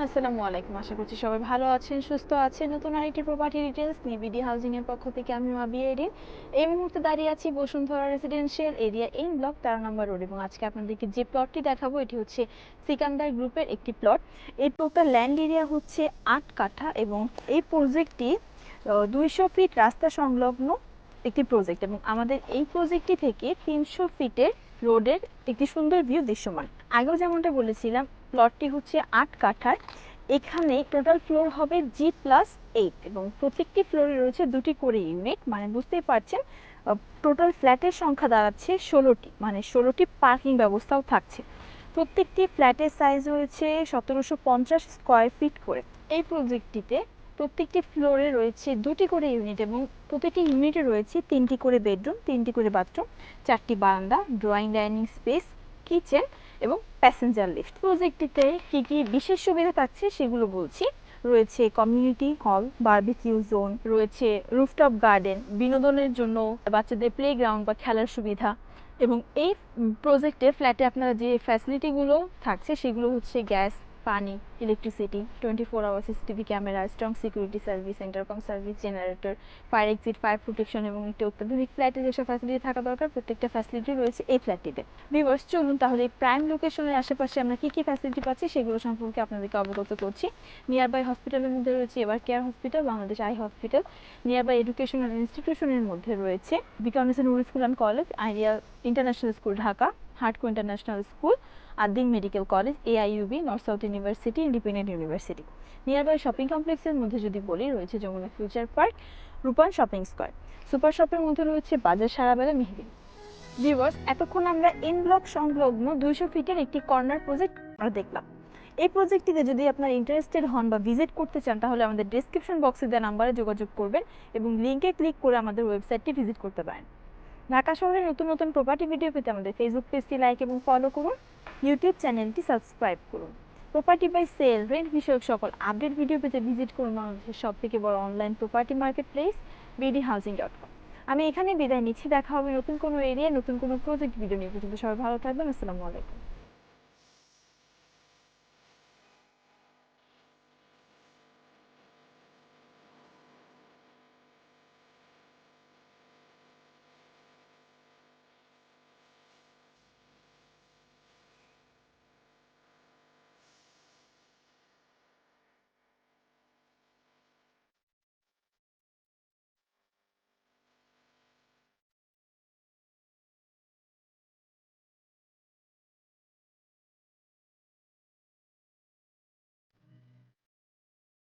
আসসালামু আলাইকুম। আশা করছি সবাই ভালো আছেন, সুস্থ আছেন। নতুন আরেকটি প্রপার্টি ডিটেইলস নিয়ে বিডি হাউজিং এর পক্ষ থেকে আমি মাবিয়া এরিন। এই মুহূর্তে দাঁড়িয়ে আছি Bashundhara residential area in block 13 number road এবং আজকে আপনাদেরকে যে প্লটটি দেখাবো এটি হচ্ছে সিকান্দার গ্রুপের একটি প্লট। এই টোটাল ল্যান্ড এরিয়া হচ্ছে 8 কাঠা এবং এই প্রজেক্টটি 200 ফিট রাস্তা সংলগ্ন একটি প্রজেক্ট এবং আমাদের এই প্রজেক্টটি থেকে 300 ফিটের রোডের একটি সুন্দর ভিউ দৃশ্যমান। আগেও যেমনটা বলেছিলাম, প্লটটি হচ্ছে 8 কাঠার। এখানে টোটাল ফ্লোর হবে G+8 এবং প্রত্যেকটি ফ্লোরে রয়েছে 2টি করে ইউনিট, মানে বুঝতেই পারছেন টোটাল ফ্ল্যাটের সংখ্যা দাঁড়াচ্ছে 16টি, মানে 16টি পার্কিং ব্যবস্থাও থাকছে। প্রত্যেকটি ফ্ল্যাটের সাইজ হয়েছে 1750 স্কোয়ার ফিট করে। এই প্রজেক্টটিতে প্রত্যেকটি ফ্লোরে রয়েছে 2টি করে ইউনিট এবং প্রতিটি ইউনিটে রয়েছে 3টি করে বেডরুম, 3টি করে বাথরুম, 4টি বারান্দা, ড্রয়িং ডাইনিং স্পেস, কিচেন এবং প্যাসেঞ্জার লিফট। প্রজেক্টটিতে কি কি বিশেষ সুবিধা থাকছে সেগুলো বলছি। রয়েছে কমিউনিটি হল, বারবিকিউ জোন, রয়েছে রুফটপ গার্ডেন, বিনোদনের জন্য বাচ্চাদের প্লেগ্রাউন্ড বা খেলার সুবিধা। এবং এই প্রজেক্টে ফ্ল্যাটে আপনারা যে ফ্যাসিলিটিগুলো থাকছে সেগুলো হচ্ছে গ্যাস, পানি, electricity, 24 hour CCTV camera, strong security service, intercom service, generator, fire exit, fire protection এবং একটি অত্যাধুনিক ফ্ল্যাটে যেসব ফ্যাসিলিটি থাকা দরকার প্রত্যেকটা ফ্যাসিলিটি রয়েছে এই ফ্ল্যাটটিতে। ভিউয়ার্স, চলুন তাহলে প্রাইম লোকেশনের আশেপাশে আমরা কি কি ফ্যাসিলিটি পাচ্ছি সেগুলো সম্পর্কে আপনাদেরকে অবগত করছি। নিয়ার বাই হসপিটালের মধ্যে রয়েছে এবার care hospital, Bangladesh eye hospital. Near by educational ইনস্টিটিউশনের মধ্যে রয়েছে বিকানেসন school and college, Idea international school Dhaka, হার্টকো ইন্টারন্যাশনাল স্কুল, আদিম medical college, AIUB, north south university, independent university. Near by shopping কমপ্লেক্সের মধ্যে যদি বলি রয়েছে যমুনা ফিউচার পার্ক, রূপান শপিং স্কয়ার। সুপার শপের মধ্যে রয়েছে বাজার সারাবেলা, মেহেদি। ভিউয়ার্স, এতক্ষণ আমরা ইন ব্লক সংলগ্ন 200 ফিটের একটি কর্নার প্রজেক্ট আমরা দেখলাম। এই প্রজেক্টটিতে যদি আপনারা ইন্টারেস্টেড হন বা ভিজিট করতে চান তাহলে আমাদের ডেসক্রিপশন বক্সে দেওয়া নাম্বারে যোগাযোগ করবেন এবং লিঙ্কে ক্লিক করে আমাদের ওয়েবসাইটটি ভিজিট করতে পারেন। ঢাকা শহরে নতুন নতুন প্রপার্টি ভিডিও পেতে আমাদের ফেসবুক পেজটি লাইক এবং ফলো করুন, ইউটিউব চ্যানেলটি সাবস্ক্রাইব করুন। প্রপার্টি বাই সেল, রেন্ট বিষয়ক সকল আপডেট ভিডিও পেতে ভিজিট করুন আমাদের সবথেকে বড় online property market place bdhousing.com। আমি এখানে বিদায় নিচ্ছি। দেখা হবে নতুন কোনো এরিয়া, নতুন কোনো প্রজেক্ট ভিডিও নিয়ে। পর্যন্ত সবাই ভালো থাকবেন। আসসালামু আলাইকুম।